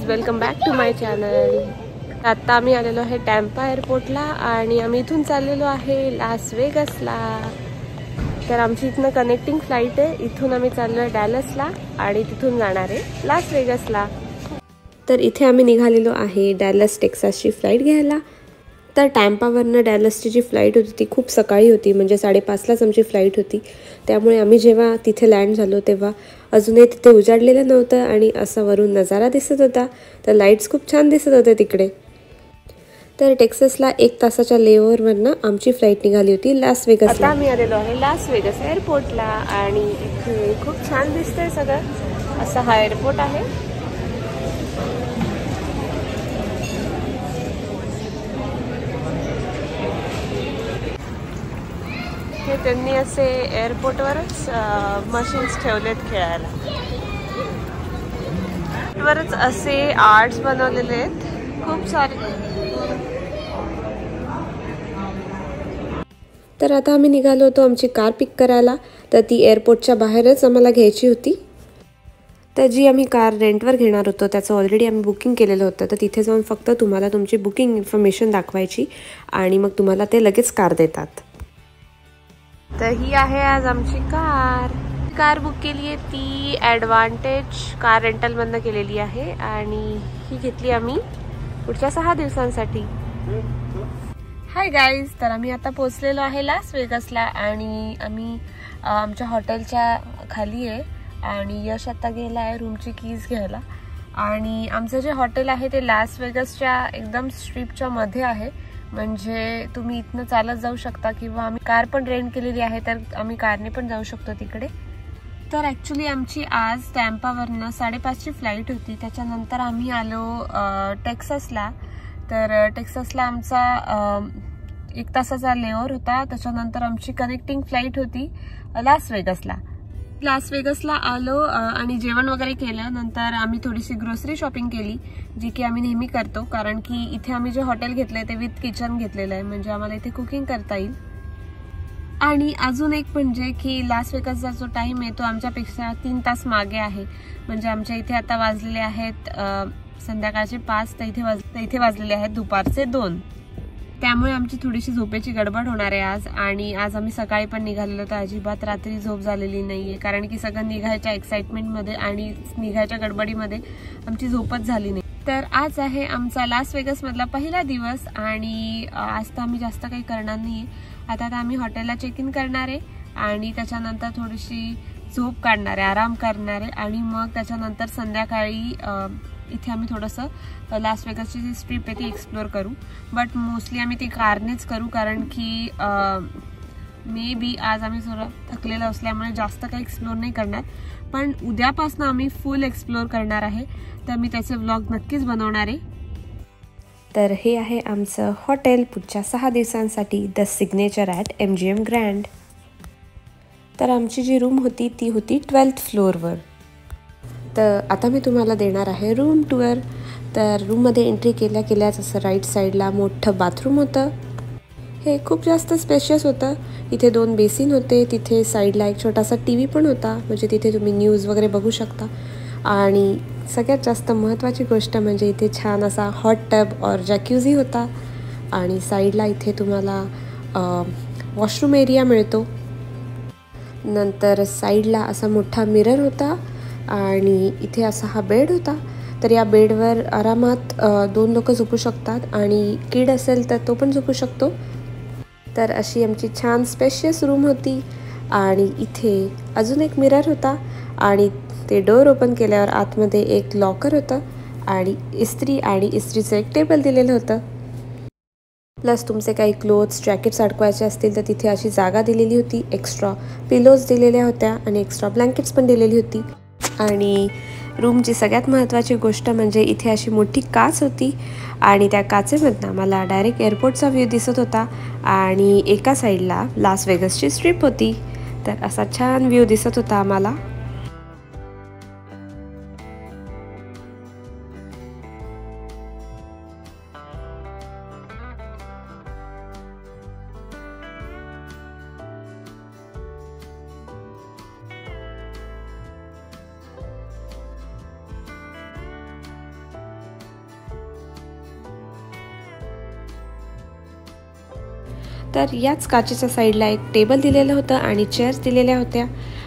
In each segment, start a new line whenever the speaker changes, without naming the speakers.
Guys, welcome back to my channel. आता आम्ही आलेलो आहे टॅम्पा एअरपोर्टला आणि आम्ही इथून चाललेलो आहे लास वेगसला। तर आमची इथनं कनेक्टिंग फ्लाईट आहे, इथून आम्ही चाललो आहे डॅलसला आणि तिथून जाणार आहे लास वेगसला। तर इथे आम्ही निघालेलो आहे डॅलस टेक्सासची फ्लाईट घ्यायला। तर टॅम्पावरनं डॅलसची जी फ्लाईट होती ती खूप सकाळी होती, म्हणजे 5:30लाच आमची फ्लाईट होती। त्यामुळे आम्ही जेव्हा तिथे लँड झालो तेव्हा अजूनही तिथे उजाडलेलं नव्हतं आणि असा वरून नजारा दिसत होता। तर लाईट्स खूप छान दिसत होते तिकडे। तर टेक्सासला 1 तासाच्या लेओव्हरवरनं आमची फ्लाईट निघाली होती लास वेगसला। आता आम्ही आलेलो आहे लास वेगस एअरपोर्टला आणि इथे खूप छान दिसतंय सगळं। असा हा एअरपोर्ट आहे। हे त्यांनी असे एअरपोर्टवरच मशीन्स ठेवलेत खेळायला। वरच असे आर्ट्स बनवलेले आहेत खूप सारे। तर आता आम्ही निघालो होतो आमची कार पिक करायला। तर ती एअरपोर्टच्या बाहेरच आम्हाला घ्यायची होती। तर जी आम्ही कार रेंटवर घेणार होतो त्याचं ऑलरेडी आम्ही बुकिंग केलेलं होतं। तर तिथे जाऊन फक्त तुम्हाला तुमची बुकिंग इन्फॉर्मेशन दाखवायची आणि मग तुम्हाला ते लगेच कार देतात। तर ही आहे आज आमची कार बुक केली आहे, ती ॲडव्हान्टेज कार रेंटलमधनं केलेली आहे आणि ही घेतली आम्ही पुढच्या 6 दिवसांसाठी। हाय गाईज, तर आम्ही आता पोहोचलेलो आहे लास वेगसला आणि आम्ही आमच्या हॉटेलच्या खाली आहे आणि यश आता गेला आहे रूमची कीज घ्यायला। आणि आमचं जे हॉटेल आहे ते लास वेगसच्या एकदम स्ट्रीपच्या मध्ये आहे, म्हणजे तुम्ही इथनं चालत जाऊ शकता किंवा आम्ही कार पण रेंट केलेली आहे तर आम्ही कारने पण जाऊ शकतो तिकडे। तर ॲक्च्युली आमची आज टॅम्पावरनं 5:30ची फ्लाईट होती। त्याच्यानंतर आम्ही आलो टेक्सासला। तर टेक्सासला आमचा 1 तासाचा लेओव्हर होता। त्याच्यानंतर आमची कनेक्टिंग फ्लाईट होती लास वेगसला। लास वेगसला आलो आणि जेवण वगैरे केलं। नंतर आम्ही थोडीशी ग्रोसरी शॉपिंग केली, जी की आम्ही नेहमी करतो, कारण की इथे आम्ही जे हॉटेल घेतलंय ते विथ किचन घेतलेलं आहे, म्हणजे आम्हाला इथे कुकिंग करता येईल। आणि अजून एक म्हणजे की लास वेगसचा जो टाइम आहे तो आमच्यापेक्षा 3 तास मागे आहे। म्हणजे आमच्या इथे आता वाजलेले आहेत संध्याकाळचे 5, तर इथे वाजलेले आहेत दुपारचे 2। त्यामुळे आमची थोडीशी झोपेची गडबड होणार आहे आज। आणि आज आम्ही सकाळी पण निघालेलो तर अजिबात रात्री झोप झालेली नाहीये, कारण की सगळं निघायच्या एक्साइटमेंटमध्ये आणि निघायच्या गडबडीमध्ये आमची झोपच झाली नाही। तर आज आहे आमचा लास वेगसमधला पहिला दिवस आणि आज तर आम्ही जास्त काही करणार नाही। आता आम्ही हॉटेलला चेक इन करणार आहे आणि त्याच्यानंतर थोडीशी झोप काढणार आहे, आराम करणार आहे आणि मग त्याच्यानंतर संध्याकाळी इथे आम्ही थोडंसं लास वेगसची जी स्ट्रीप आहे ती एक्सप्लोर करू। बट मोस्टली आम्ही ती कारनेच करू, कारण की मे बी आज आम्ही थोडं थकलेलं असल्यामुळे जास्त काही एक्सप्लोर नाही करणार, पण उद्यापासून आम्ही फुल एक्सप्लोर करणार आहे। तर मी त्याचे व्लॉग नक्कीच बनवणार आहे। तर हे आहे आमचं हॉटेल पुढच्या 6 दिवसांसाठी, the signature at MGM grand. तर आमची जी रूम होती ती होती 12th फ्लोअरवर। तर आता मी तुम्हाला देणार आहे रूम टूर। तर रूममध्ये एंट्री केल्याच असं राईट साईडला मोठं बाथरूम होतं। हे खूप जास्त स्पेशियस होतं। इथे 2 बेसिन होते, तिथे साईडला एक छोटासा TV पण होता, म्हणजे तिथे तुम्ही न्यूज वगैरे बघू शकता। आणि सगळ्यात जास्त महत्त्वाची गोष्ट म्हणजे इथे छान असा हॉट टब और जॅक्युझी होता आणि साईडला इथे तुम्हाला वॉशरूम एरिया मिळतो। नंतर साईडला असा मोठा मिरर होता आणि इथे असा हा बेड होता। तर या बेडवर आरामात 2 लोक झोपू शकतात आणि किड असेल तर तो पण झोपू शकतो। तर अशी आमची छान स्पेशियस रूम होती आणि इथे अजून एक मिरर होता आणि ते डोअर ओपन केल्यावर आतमध्ये एक लॉकर होतं आणि इस्त्री आणि इस्त्रीचं एक टेबल दिलेलं होतं। प्लस तुमचे काही क्लोथ्स जॅकेट्स अडकवायचे असतील तर तिथे अशी जागा दिलेली होती। एक्स्ट्रा पिलोज दिलेल्या होत्या आणि एक्स्ट्रा ब्लँकेट्स पण दिलेली होती। आणि रूमची सगळ्यात महत्त्वाची गोष्ट म्हणजे इथे अशी मोठी काच होती आणि त्या काचेमधनं आम्हाला डायरेक्ट एअरपोर्टचा व्ह्यू दिसत होता आणि एका साईडला लास वेगसची स्ट्रीप होती। तर असा छान व्ह्यू दिसत होता आम्हाला। तर याच काचेच्या साईडला एक टेबल दिलेलं होतं आणि चेअर्स दिलेल्या होत्या.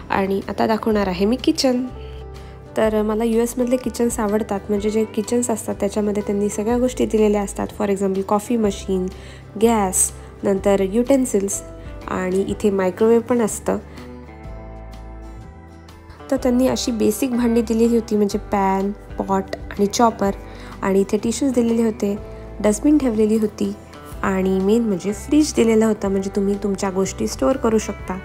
आणि आता दाखवणार आहे मी किचन. तर मला US मधले किचन्स आवडतात, म्हणजे जे किचन्स असतात त्याच्यामध्ये त्यांनी सगळ्या गोष्टी दिलेल्या असतात. For example coffee machine, gas, नंतर युटेन्सिल्स आणि इथे मायक्रोवेव्ह पण असतं. तर त्यांनी अशी बेसिक भांडी दिलेली होती, म्हणजे पॅन, पॉट आणि चॉपर. आणि इथे टिश्यूज दिलेले होते, डस्टबिन ठेवलेली होती आणि मेन म्हणजे फ्रीज दिलेलं होतं, म्हणजे तुम्ही तुमच्या गोष्टी स्टोअर करू शकता.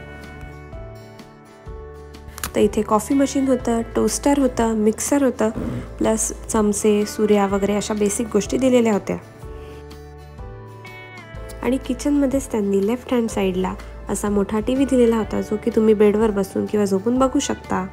तर इथे कॉफी मशीन होतं, टोस्टर होतं, मिक्सर होतं, प्लस चमचे, सुऱ्या वगैरे अशा बेसिक गोष्टी दिलेल्या होत्या. आणि किचनमध्येच त्यांनी लेफ्ट हँड साईडला असा मोठा TV दिलेला होता, जो की तुम्ही बेडवर बसून किंवा झोपून बघू शकता.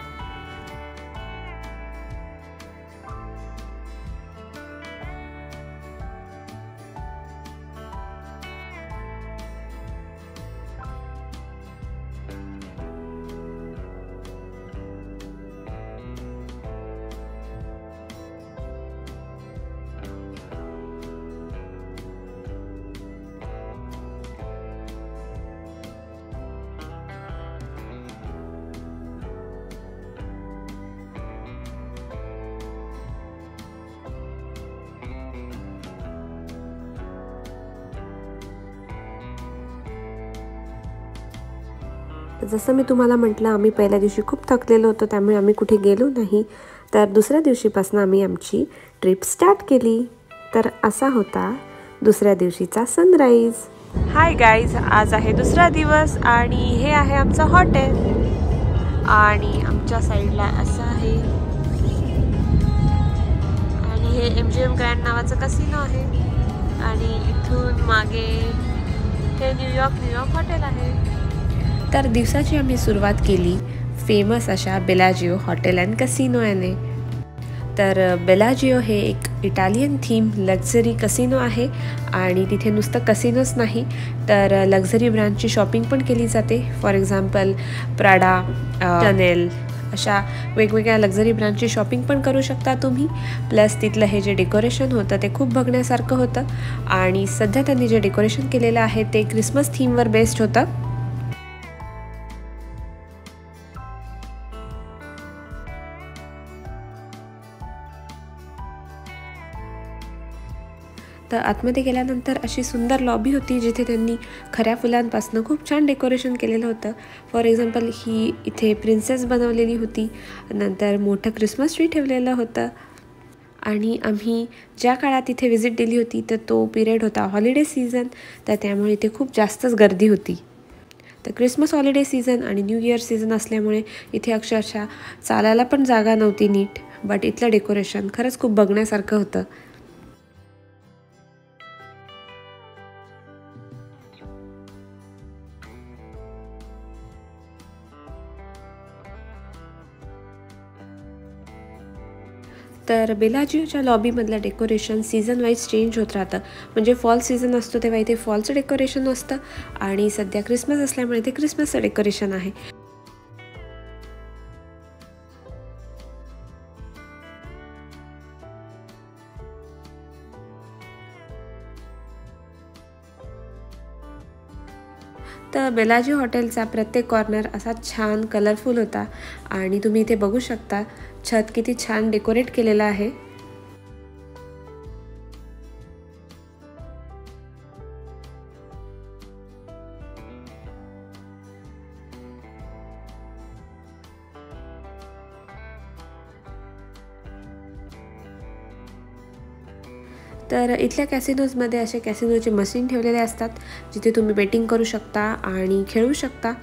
जसं मी तुम्हाला म्हटलं, आम्ही पहिल्या दिवशी खूप थकलेलो होतो, त्यामुळे आम्ही कुठे गेलो नाही. तर दुसऱ्या दिवशीपासून आम्ही आमची ट्रिप स्टार्ट केली. तर असा होता दुसऱ्या दिवशीचा सनराईज. हाय गाईज, आज आहे दुसरा दिवस आणि हे आहे आमचं हॉटेल. आणि आमच्या साईडला असं आहे आणि हे MGM ग्रँड नावाचं कसिनो आहे. आणि इथून मागे हे न्यूयॉर्क हॉटेल आहे. तर दिवसाची आम्ही सुरुवात केली फेमस अशा बेलाजिओ हॉटेल अँड कसिनो याने. तर बेलाजिओ हे एक इटालियन थीम लक्झरी कसिनो आहे आणि तिथे नुसतं कसिनोच नाही, तर लक्झरी ब्रँडची शॉपिंग पण केली जाते. फॉर एक्झाम्पल प्राडा, चॅनेल अशा वेगवेगळ्या लक्झरी ब्रँडची शॉपिंग पण करू शकता तुम्ही. प्लस तिथलं हे जे डेकोरेशन होतं ते खूप बघण्यासारखं होतं. आणि सध्या त्यांनी जे डेकोरेशन केलेलं आहे ते क्रिसमस थीमवर बेस्ड होतं. तर आतमध्ये गेल्यानंतर अशी सुंदर लॉबी होती, जिथे त्यांनी खऱ्या फुलांपासून खूप छान डेकोरेशन केलेलं होतं. फॉर एक्झाम्पल ही इथे प्रिन्सेस बनवलेली होती, नंतर मोठं क्रिसमस ट्री ठेवलेलं होतं. आणि आम्ही ज्या काळात इथे व्हिजिट दिली होती तर तो पिरियड होता हॉलिडे सीझन, तर त्यामुळे इथे खूप जास्तच गर्दी होती. तर क्रिसमस हॉलिडे सीझन आणि न्यू इयर सीझन असल्यामुळे इथे अक्षरशः चालायला पण जागा नव्हती नीट. बट इथलं डेकोरेशन खरंच खूप बघण्यासारखं होतं. तर बेलाजिओच्या लॉबीमधलं डेकोरेशन सीझन वाईज चेंज होत राहतं. म्हणजे फॉल सीझन असतो तेव्हा इथे फॉलचं डेकोरेशन असतं आणि सध्या क्रिसमस असल्यामुळे इथे क्रिसमसचं डेकोरेशन आहे. तर बेलाजिओ हॉटेलचा प्रत्येक कॉर्नर असा छान कलरफुल होता आणि तुम्ही इथे बघू शकता छत किती छान डेकोरेट केलेलं आहे. तर इथल्या कॅसिनोजमध्ये असे कॅसिनोचे मशीन ठेवलेले असतात, जिथे तुम्ही बेटिंग करू शकता आणि खेळू शकता.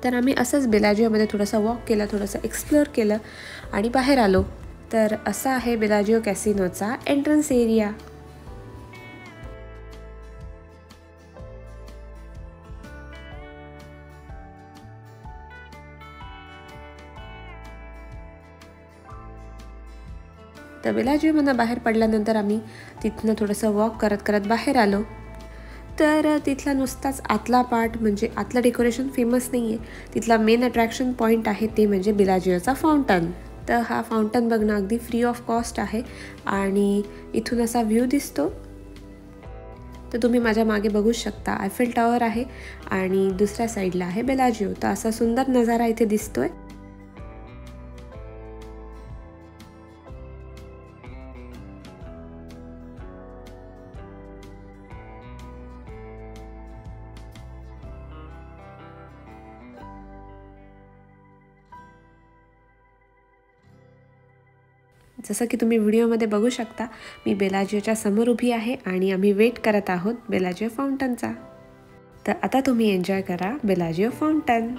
तर आम्ही असंच बेलाजिओमध्ये थोडंसं वॉक केलं, थोडंसं एक्सप्लोअर केलं आणि बाहेर आलो. तर असा आहे बेलाजिओ कॅसिनोचा एंट्रन्स एरिया. तर बेलाजिओमधून बाहेर पडल्यानंतर आम्ही तिथनं थोडंसं वॉक करत करत बाहेर आलो. तर तिथला नुसताच आतला पार्ट म्हणजे आतलं डेकोरेशन फेमस नाही आहे. तिथला मेन अट्रॅक्शन पॉईंट आहे ते म्हणजे बेलाजिओचा फाउंटन. तर हा फाउंटन बघणं अगदी फ्री ऑफ कॉस्ट आहे आणि इथून असा व्ह्यू दिसतो. तर तुम्ही माझ्या मागे बघू शकता आयफेल टॉवर आहे आणि दुसऱ्या साईडला आहे बेलाजिओ. तर असा सुंदर नजारा इथे दिसतोय. जसं की तुम्ही व्हिडिओमध्ये बघू शकता, मी बेलाजिओच्या समोर उभी आहे आणि आम्ही वेट करत आहोत बेलाजिओ फाउंटनचा. तर आता तुम्ही एन्जॉय करा बेलाजिओ फाउंटन.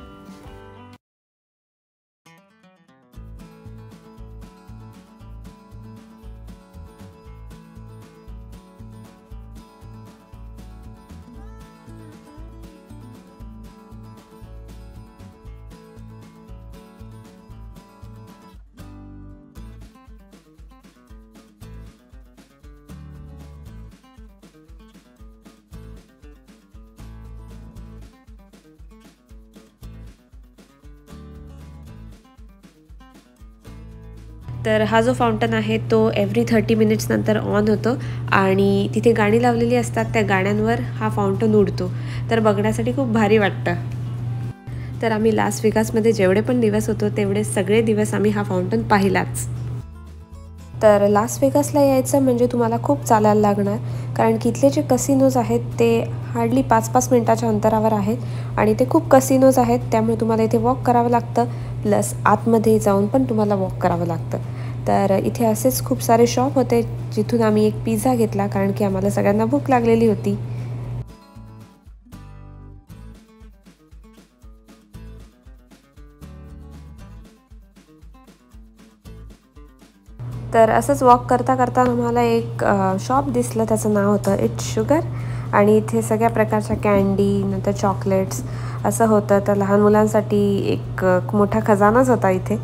तर हा जो फाउंटन आहे तो एव्हरी 30 मिनिट्स नंतर ऑन होतो आणि तिथे गाणी लावलेली असतात. त्या गाण्यांवर हा फाउंटन उडतो. तर बघण्यासाठी खूप भारी वाटतं. तर आम्ही लास वेगासमध्ये जेवढे पण दिवस होतो तेवढे सगळे दिवस आम्ही हा फाउंटन पाहिलाच. तर लास वेगासला यायचं म्हणजे तुम्हाला खूप चालायला लागणार, कारण की इथले जे कसिनोज आहेत ते हार्डली 5-5 मिनिटाच्या अंतरावर आहेत आणि ते खूप कसिनोज आहेत. त्यामुळे तुम्हाला इथे वॉक करावं लागतं, प्लस आतमध्ये जाऊन पण तुम्हाला वॉक करावं लागतं. तर इथे असेच खूप सारे शॉप होते जिथून आम्ही एक पिझ्झा घेतला, कारण की आम्हाला सगळ्यांना भूक लागलेली होती. तर असंच वॉक करता करता आम्हाला एक शॉप दिसलं. त्याचं नाव होतं इट्स शुगर आणि इथे सगळ्या प्रकारच्या कँडी नंतर चॉकलेट्स असं होतं. तर लहान मुलांसाठी एक मोठा खजानाच होता इथे.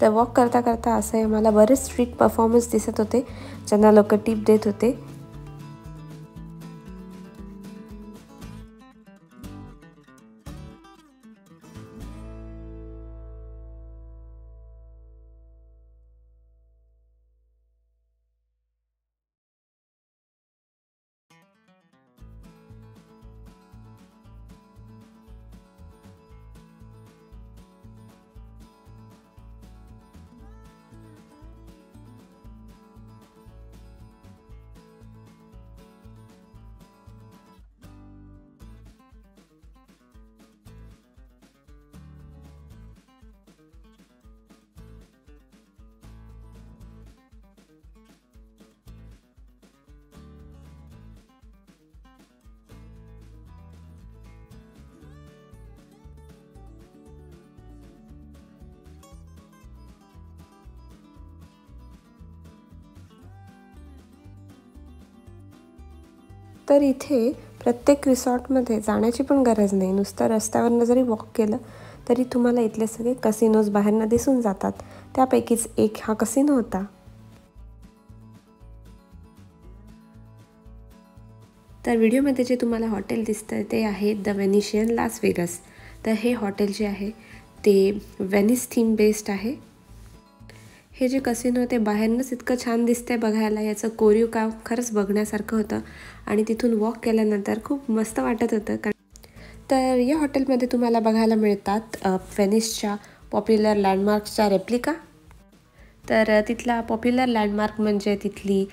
तर वॉक करता करता असं आम्हाला बरेच स्ट्रीट परफॉर्मन्स दिसत होते, ज्यांना लोक टिप देत होते. तर इथे प्रत्येक रिसॉर्टमध्ये जाण्याची पण गरज नाही. नुसतं रस्त्यावरनं जरी वॉक केलं तरी तुम्हाला इथले सगळे कसिनोज बाहेरनं दिसून जातात. त्यापैकीच एक हा कसिनो होता. तर व्हिडिओमध्ये जे तुम्हाला हॉटेल दिसतं ते आहे द व्हेनिशियन लास वेगस. तर हे हॉटेल जे आहे ते व्हेनिस थीम बेस्ड आहे. हे जे कसिनो ते बाहेरनंच इतकं छान दिसतंय बघायला. याचं कोरीव काम खरंच बघण्यासारखं होतं आणि तिथून वॉक केल्यानंतर खूप मस्त वाटत होतं. तर या हॉटेलमध्ये तुम्हाला बघायला मिळतात व्हेनिसच्या पॉप्युलर लँडमार्क्सच्या रेप्लिका. तर तिथला पॉप्युलर लँडमार्क म्हणजे तिथली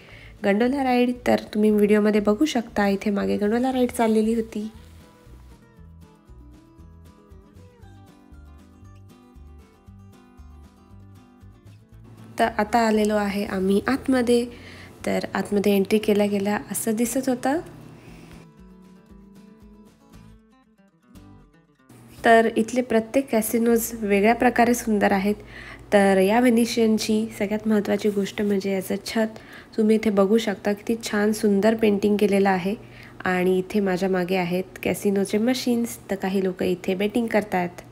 गंडोला राईड. तर तुम्ही व्हिडिओमध्ये बघू शकता इथे मागे गंडोला राईड चाललेली होती. तर आता आलेलो आहे आम्ही आतमध्ये. तर आतमध्ये एंट्री केल्या गेल्या असं दिसत होतं. तर इथले प्रत्येक कॅसिनोज वेगळ्या प्रकारे सुंदर आहेत. तर या व्हेनिशियनची सगळ्यात महत्त्वाची गोष्ट म्हणजे याचं छत. तुम्ही इथे बघू शकता किती छान सुंदर पेंटिंग केलेलं आहे. आणि इथे माझ्या मागे आहेत कॅसिनोचे मशीन्स. तर काही लोक इथे बेटिंग करतायत.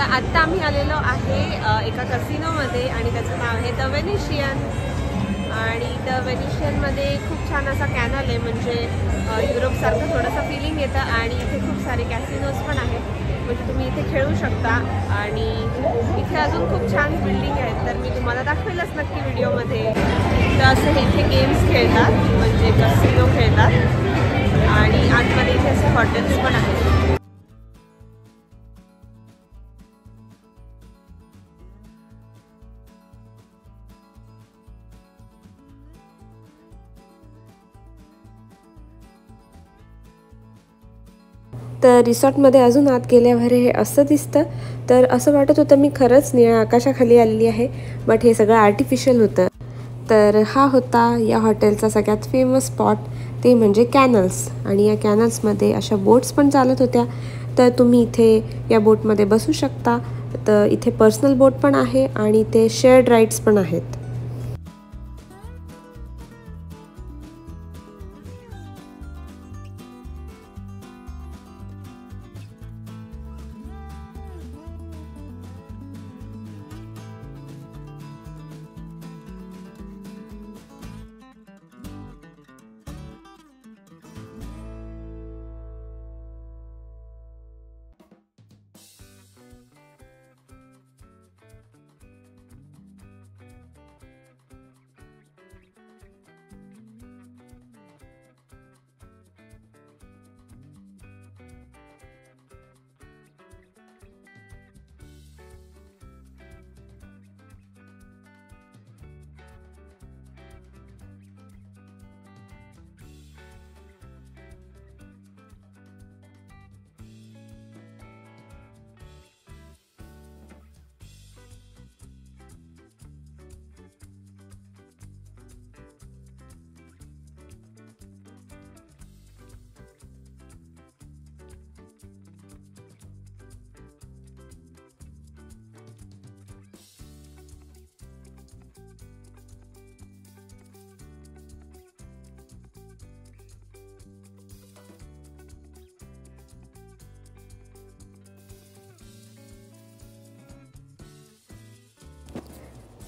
तर आत्ता आम्ही आलेलो आहे एका कसिनोमध्ये आणि त्याचं नाव आहे द वेनिशियन. आणि द वेनिशियनमध्ये खूप छान असा कॅनल आहे, म्हणजे युरोपसारखं थोडंसं फिलिंग येतं. आणि इथे खूप सारे कॅसिनोज पण आहेत, म्हणजे तुम्ही इथे खेळू शकता. आणि इथे अजून खूप छान बिल्डिंग आहेत, तर मी तुम्हाला दाखवेलच नक्की व्हिडिओमध्ये. तर असं इथे गेम्स खेळतात, म्हणजे कसिनो खेळतात. आणि आतमध्ये इथे असे हॉटेल्स पण आहेत. तर रिसॉर्टमध्ये अजून आत गेल्यावर हे असं दिसतं. तर असं वाटत होतं मी खरंच निळ्या आकाशाखाली आलेली आहे, बट हे सगळं आर्टिफिशियल होतं. तर हा होता या हॉटेलचा सगळ्यात फेमस स्पॉट, ते म्हणजे कॅनल्स. आणि या कॅनल्समध्ये अशा बोट्स पण चालत होत्या, तर तुम्ही इथे या बोटमध्ये बसू शकता. तर इथे पर्सनल बोट पण आहे आणि इथे शेअर्ड राईड्स पण आहेत.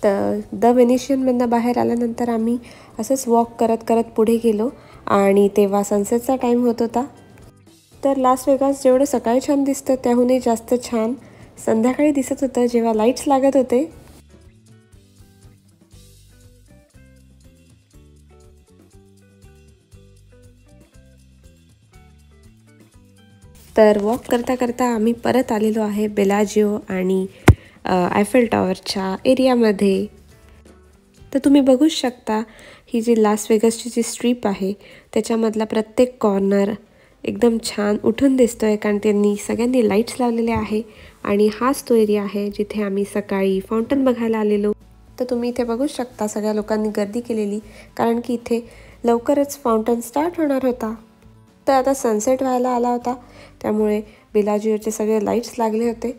तर द वेनिशियनमधनं बाहेर आल्यानंतर आम्ही असंच वॉक करत करत पुढे गेलो आणि तेव्हा सनसेटचा टाईम होत होता. तर लास वेगास जेवढं सकाळी छान दिसतं त्याहूनही जास्त छान संध्याकाळी दिसत होतं, जेव्हा लाईट्स लागत होते. तर वॉक करता करता आम्ही परत आलेलो आहे बेलाजिओ आणि आयफेल टॉवरच्या एरियामध्ये. तर तुम्ही बघूच शकता ही जी लास वेगसची जी स्ट्रीप आहे त्याच्यामधला प्रत्येक कॉर्नर एकदम छान उठून दिसतो आहे, कारण त्यांनी सगळ्यांनी लाईट्स लावलेले आहे. आणि हाच तो एरिया आहे जिथे आम्ही सकाळी फाउंटन बघायला आलेलो. तर तुम्ही इथे बघूच शकता सगळ्या लोकांनी गर्दी केलेली, कारण की इथे लवकरच फाउंटन स्टार्ट होणार होता. तर आता सनसेट व्हायला आला होता, त्यामुळे बेलाजिओचे सगळे लाईट्स लागले होते,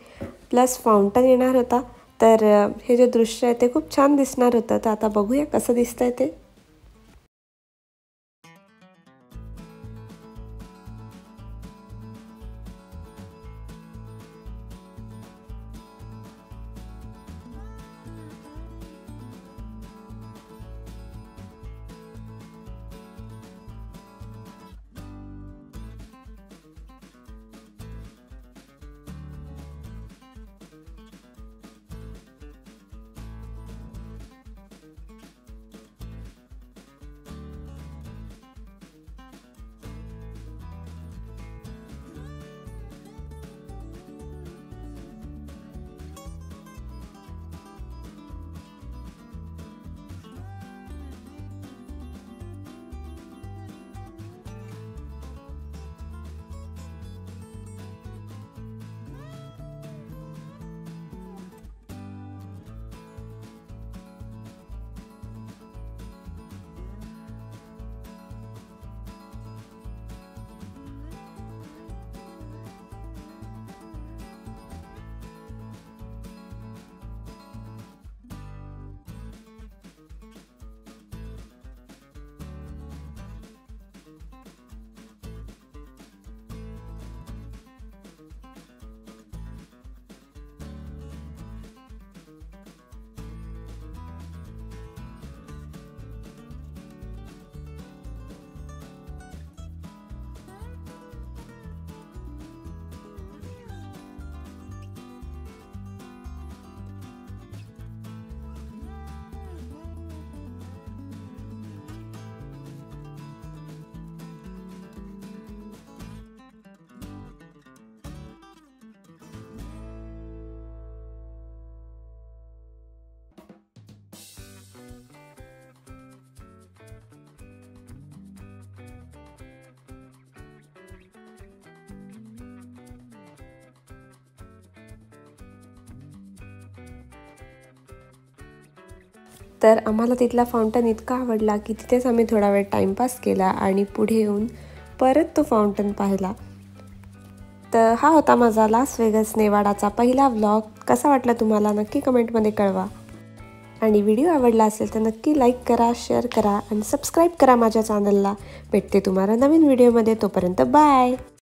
प्लस फाउंटन येणार होता. तर हे जे दृश्य आहे ते खूप छान दिसणार होतं. तर आता बघूया कसं दिसतंय ते. तर आम्हाला तिथला फाउंटन इतका आवडला की तिथेच आम्ही थोडा वेळ टाईमपास केला आणि पुढे येऊन परत तो फाउंटन पाहिला. तर हा होता माझा लास वेगस नेवाडाचा पहिला व्लॉग. कसा वाटला तुम्हाला नक्की कमेंटमध्ये कळवा. आणि व्हिडिओ आवडला असेल तर नक्की लाईक करा, शेअर करा आणि सबस्क्राईब करा माझ्या चॅनलला. भेटते तुम्हाला नवीन व्हिडिओमध्ये. तोपर्यंत बाय.